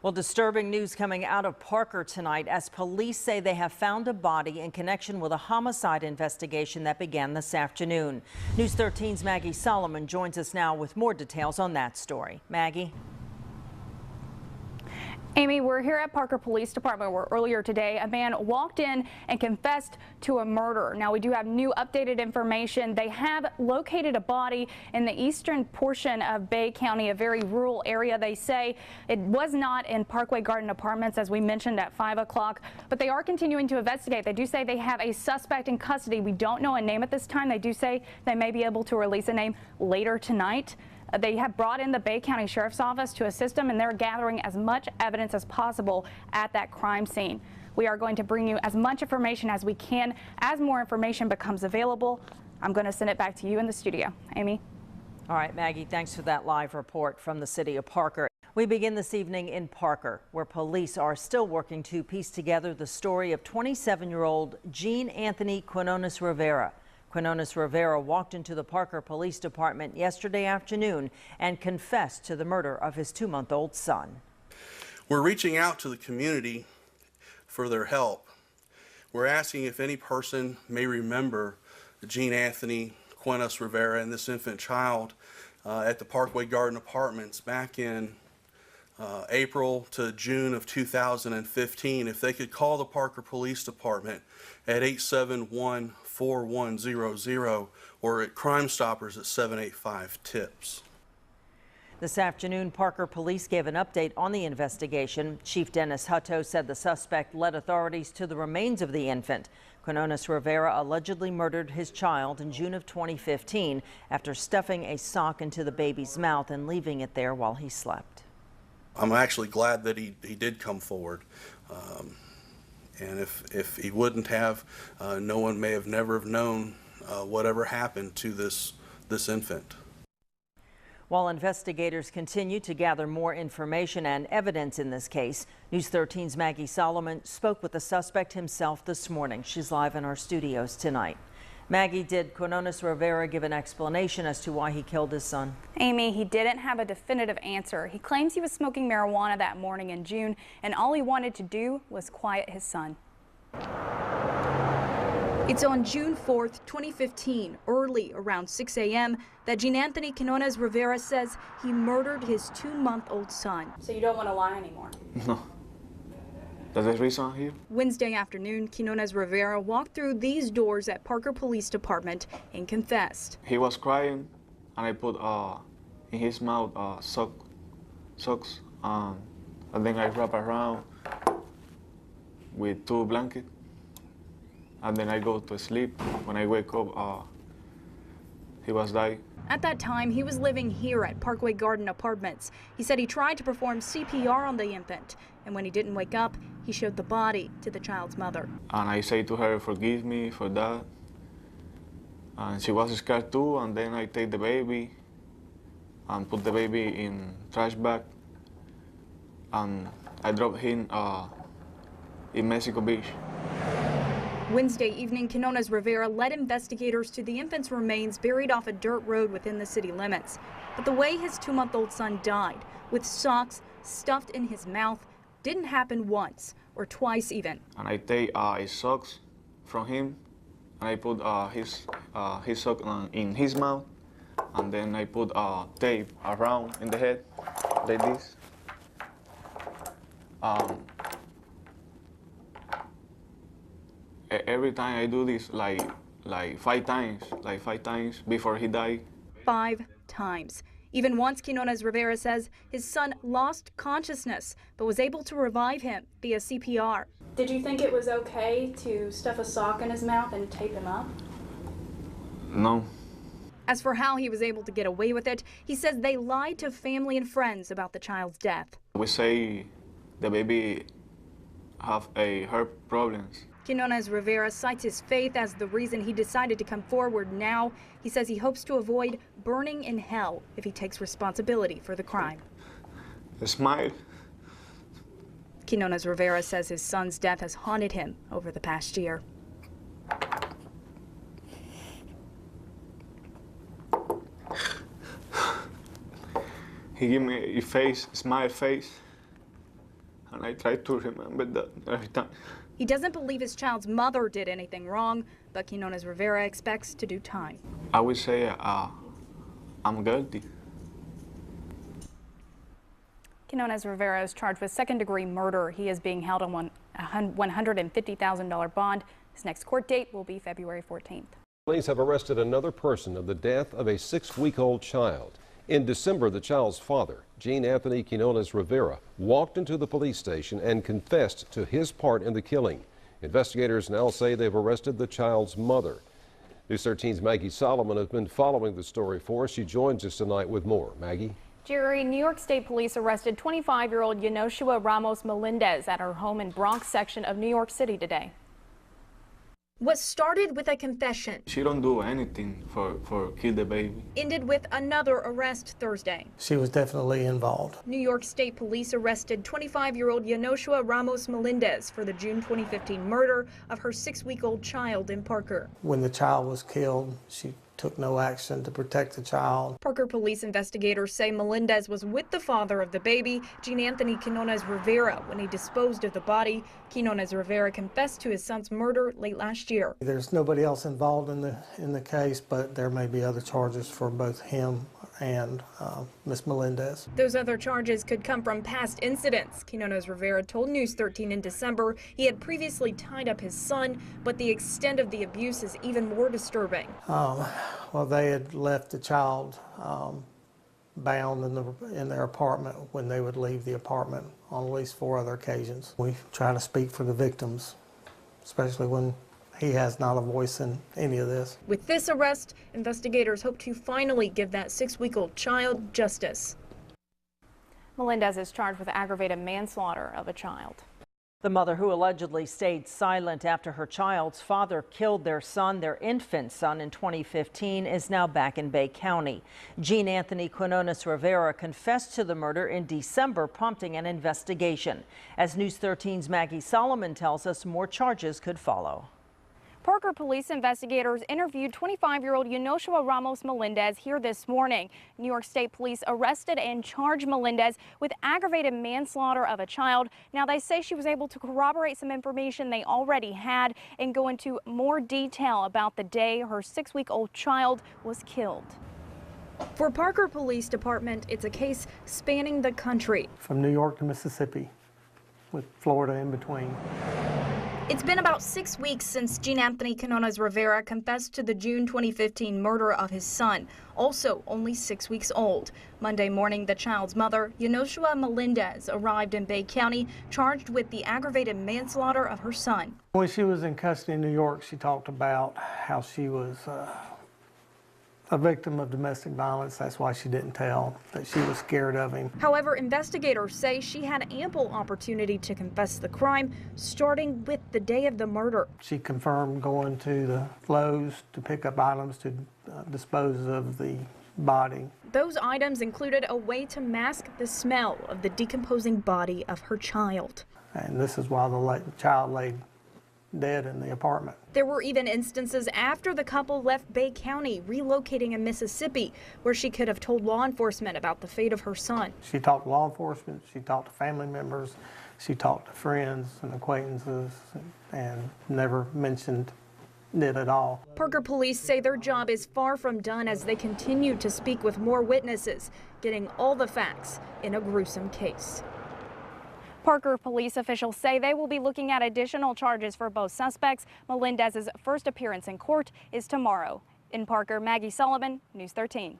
Well, disturbing news coming out of Parker tonight as police say they have found a body in connection with a homicide investigation that began this afternoon. News 13's Maggie Solomon joins us now with more details on that story. Maggie. Amy, we're here at Parker Police Department where earlier today a man walked in and confessed to a murder. Now we do have new updated information. They have located a body in the eastern portion of Bay County, a very rural area. They say it was not in Parkway Garden Apartments, as we mentioned at 5 o'clock, but they are continuing to investigate. They do say they have a suspect in custody. We don't know a name at this time. They do say they may be able to release a name later tonight. They have brought in the Bay County Sheriff's Office to assist them, and they're gathering as much evidence as possible at that crime scene. We are going to bring you as much information as we can. As more information becomes available, I'm going to send it back to you in the studio. Amy? All right, Maggie, thanks for that live report from the city of Parker. We begin this evening in Parker, where police are still working to piece together the story of 27-year-old Jean Anthony Quinones Rivera. Quinones Rivera walked into the Parker Police Department yesterday afternoon and confessed to the murder of his 2-month-old son. We're reaching out to the community for their help. We're asking if any person may remember Jean Anthony Quinones Rivera and this infant child at the Parkway Garden Apartments back in April to June of 2015. If they could call the Parker Police Department at 871-4100 or at Crime Stoppers at 785-TIPS. This afternoon, Parker police gave an update on the investigation. Chief Dennis Hutto said the suspect led authorities to the remains of the infant. Quinones Rivera allegedly murdered his child in June of 2015 after stuffing a sock into the baby's mouth and leaving it there while he slept. I'm actually glad that he did come forward. And if he wouldn't have, no one may have never have known whatever happened to this infant. While investigators continue to gather more information and evidence in this case, News 13's Maggie Solomon spoke with the suspect himself this morning. She's live in our studios tonight. Maggie, did Quinones Rivera give an explanation as to why he killed his son? Amy, he didn't have a definitive answer. He claims he was smoking marijuana that morning in June, and all he wanted to do was quiet his son. It's on June 4th, 2015, early around 6 a.m., that Jean Anthony Quinones Rivera says he murdered his 2-month-old son. So you don't want to lie anymore? No. That's the reason I'm here. Wednesday afternoon, Quinones Rivera walked through these doors at Parker Police Department and confessed. He was crying, and I put in his mouth socks, and then I wrap around with 2 blankets, and then I go to sleep. When I wake up, he was dying. At that time, he was living here at Parkway Garden Apartments. He said he tried to perform CPR on the infant, and when he didn't wake up, he showed the body to the child's mother. And I say to her, forgive me for that. And she was scared too, and then I take the baby and put the baby in trash bag, and I drop him in Mexico Beach. Wednesday evening, Quinones Rivera led investigators to the infant's remains buried off a dirt road within the city limits. But the way his 2-month-old son died, with socks stuffed in his mouth, didn't happen once or twice even. And I take his socks from him, and I put his sock in his mouth, and then I put tape around in the head, like this. Every time I do this, like 5 times before he died. 5 times. Even once, Quinones Rivera says his son lost consciousness, but was able to revive him via CPR. Did you think it was okay to stuff a sock in his mouth and tape him up? No. As for how he was able to get away with it, he says they lied to family and friends about the child's death. We say the baby have heart problems. Quinones Rivera cites his faith as the reason he decided to come forward now. He says he hopes to avoid burning in hell if he takes responsibility for the crime. Smile. Quinones Rivera says his son's death has haunted him over the past year. He gave me a face, smile face. and I try to remember that every time. He doesn't believe his child's mother did anything wrong, but Quinones Rivera expects to do time. I would say I'm guilty. Quinones Rivera is charged with second-degree murder. He is being held on a $150,000 bond. His next court date will be February 14th. Police have arrested another person in the death of a 6-week-old child. In December, the child's father, Gene Anthony Quinones Rivera, walked into the police station and confessed to his part in the killing. Investigators now say they've arrested the child's mother. News 13's Maggie Solomon has been following the story for us. She joins us tonight with more. Maggie? Jerry, New York State Police arrested 25-year-old Yonoshua Ramos Melendez at her home in Bronx section of New York City today. What started with a confession She don't do anything for kill the baby. ended with another arrest Thursday. She was definitely involved. New York State Police arrested 25-year-old Yonoshua Ramos Melendez for the June 2015 murder of her 6-week-old child in Parker. When the child was killed, she took no action to protect the child. Parker police investigators say Melendez was with the father of the baby, Gene Anthony Quinones Rivera, when he disposed of the body. Quinones Rivera confessed to his son's murder late last year. There's nobody else involved in the case, but there may be other charges for both him and Miss Melendez. Those other charges could come from past incidents. Quinones Rivera told News 13 in December he had previously tied up his son, but the extent of the abuse is even more disturbing. Well, they had left the child bound in their apartment when they would leave the apartment on at least 4 other occasions. We try to speak for the victims, especially when he has not a voice in any of this. With this arrest, investigators hope to finally give that 6-week-old child justice. Melendez is charged with aggravated manslaughter of a child. The mother, who allegedly stayed silent after her child's father killed their son, their infant son, in 2015, is now back in Bay County. Gene Anthony Quinones Rivera confessed to the murder in December, prompting an investigation. As News 13's Maggie Solomon tells us, more charges could follow. Parker police investigators interviewed 25-year-old Yonoshua Ramos Melendez here this morning. New York State Police arrested and charged Melendez with aggravated manslaughter of a child. Now, they say she was able to corroborate some information they already had and go into more detail about the day her 6-week-old child was killed. For Parker Police Department, it's a case spanning the country. From New York to Mississippi, with Florida in between. It's been about 6 weeks since Gene Anthony Quinones Rivera confessed to the June 2015 murder of his son, also only 6 weeks old. Monday morning, the child's mother, Yonoshua Melendez, arrived in Bay County, charged with the aggravated manslaughter of her son. When she was in custody in New York, she talked about how she was a victim of domestic violence. That's why she didn't tell, that she was scared of him. However, investigators say she had ample opportunity to confess the crime, starting with the day of the murder. She confirmed going to the Lowe's to pick up items to dispose of the body. Those items included a way to mask the smell of the decomposing body of her child. And this is why the child lay dead in the apartment. There were even instances after the couple left Bay County, relocating in Mississippi, where she could have told law enforcement about the fate of her son. She talked to law enforcement, she talked to family members, she talked to friends and acquaintances, and never mentioned it at all. Parker police say their job is far from done as they continue to speak with more witnesses, getting all the facts in a gruesome case. Parker police officials say they will be looking at additional charges for both suspects. Melendez's first appearance in court is tomorrow. In Parker, Maggie Sullivan, News 13.